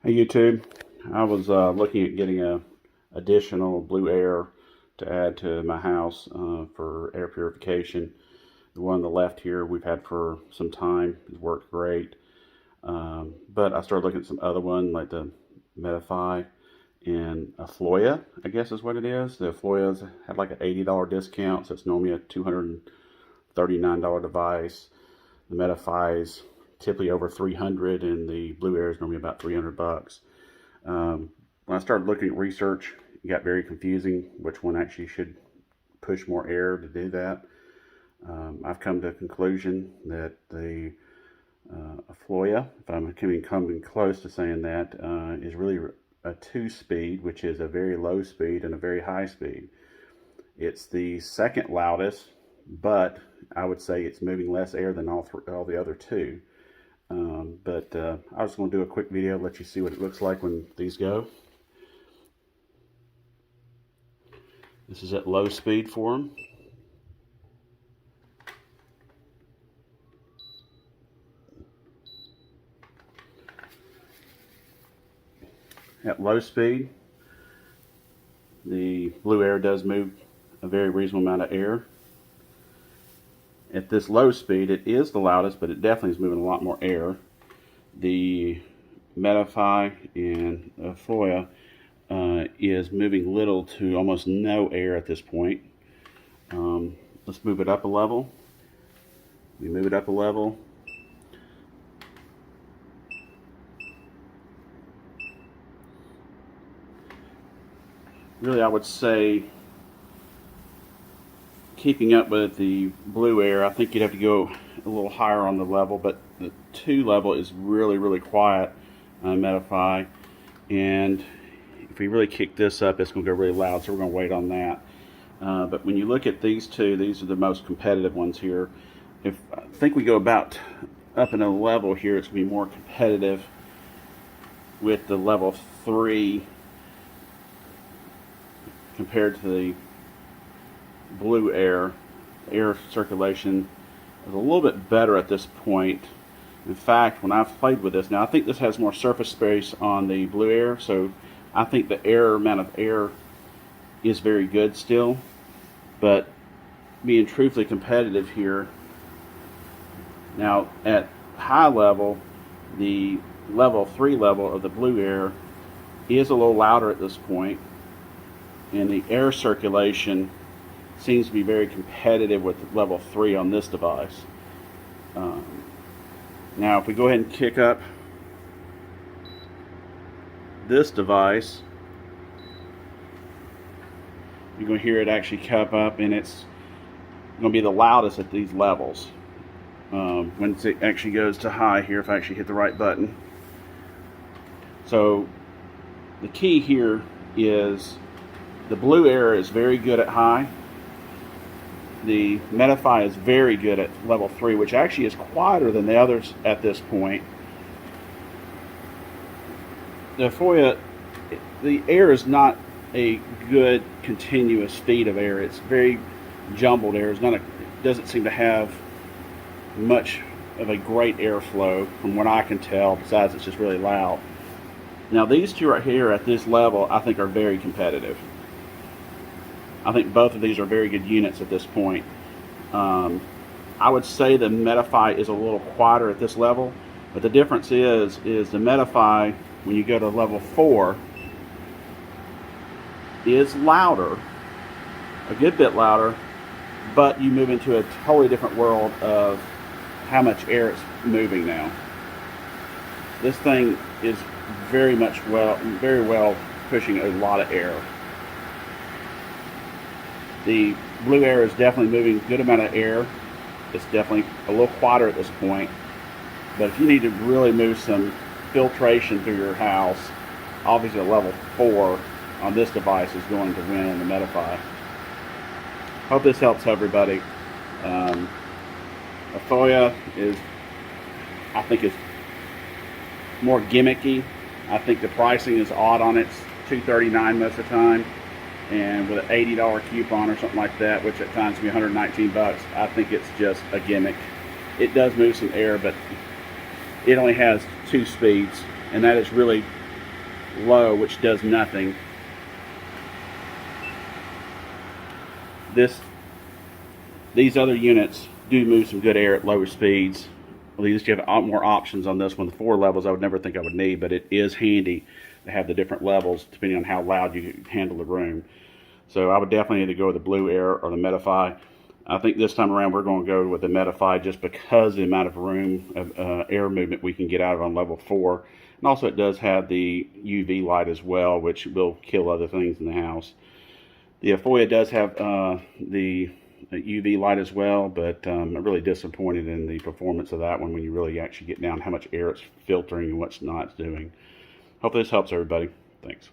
Hey YouTube, I was looking at getting a additional BlueAir to add to my house for air purification. The one on the left here we've had for some time. It's worked great. But I started looking at some other one like the Medify and Afloia, I guess is what it is. The Afloia's had like an $80 discount, so it's normally a $239 device. The Medify's typically over 300, and the BlueAir is normally about 300 bucks. When I started looking at research, it got very confusing which one actually should push more air to do that. I've come to a conclusion that the Afloia, if I'm coming close to saying that, is really a 2-speed, which is a very low speed and a very high speed. It's the second loudest, but I would say it's moving less air than all the other two. I was going to do a quick video, let you see what it looks like when these go. This is at low speed for them. At low speed, the BlueAir does move a very reasonable amount of air. At this low speed, it is the loudest, but it definitely is moving a lot more air. The Medify and Afloia is moving little to almost no air at this point. Let's move it up a level. We move it up a level. Really, I would say keeping up with the BlueAir, I think you'd have to go a little higher on the level, but the 2 level is really quiet on Medify, and if we really kick this up, it's going to go really loud, so we're going to wait on that. But when you look at these two, these are the most competitive ones here. If I think we go about up in a level here, it's going to be more competitive with the level 3 compared to the BlueAir. Air circulation is a little bit better at this point. In fact, when I've played with this, now I think this has more surface space on the BlueAir, so I think the amount of air is very good still. But being truthfully competitive here, now at high level, the level 3 level of the BlueAir is a little louder at this point, and the air circulation seems to be very competitive with level 3 on this device. Now if we go ahead and kick up this device, you're going to hear it actually cup up, and it's going to be the loudest at these levels. When it actually goes to high here, if I actually hit the right button. So the key here is the BlueAir is very good at high. The Medify is very good at level 3, which actually is quieter than the others at this point. The Afloia, the air is not a good continuous feed of air. It's very jumbled air. It doesn't seem to have much of a great airflow from what I can tell, besides it's just really loud. Now these two right here at this level I think are very competitive. I think both of these are very good units at this point. I would say the Medify is a little quieter at this level, but the difference is the Medify, when you go to level 4, is louder, a good bit louder, but you move into a totally different world of how much air it's moving now. This thing is very well pushing a lot of air. The BlueAir is definitely moving a good amount of air. It's definitely a little quieter at this point. But if you need to really move some filtration through your house, obviously a level 4 on this device is going to win the Medify. Hope this helps everybody. Afloia is, I think, is more gimmicky. I think the pricing is odd on it. It's $239 most of the time. And with an $80 coupon or something like that, which at times can be 119 bucks, I think it's just a gimmick. It does move some air, but it only has 2 speeds, and that is really low, which does nothing. These other units do move some good air at lower speeds. At least you have more options on this one. The 4 levels I would never think I would need, but it is handy to have the different levels depending on how loud you handle the room. So I would definitely either go with the BlueAir or the Medify. I think this time around we're going to go with the Medify just because the amount of room of air movement we can get out of on level 4. And also it does have the UV light as well, which will kill other things in the house. The Afloia does have the UV light as well, but I'm really disappointed in the performance of that one when you really actually get down how much air it's filtering and what's not doing. Hope this helps everybody. Thanks.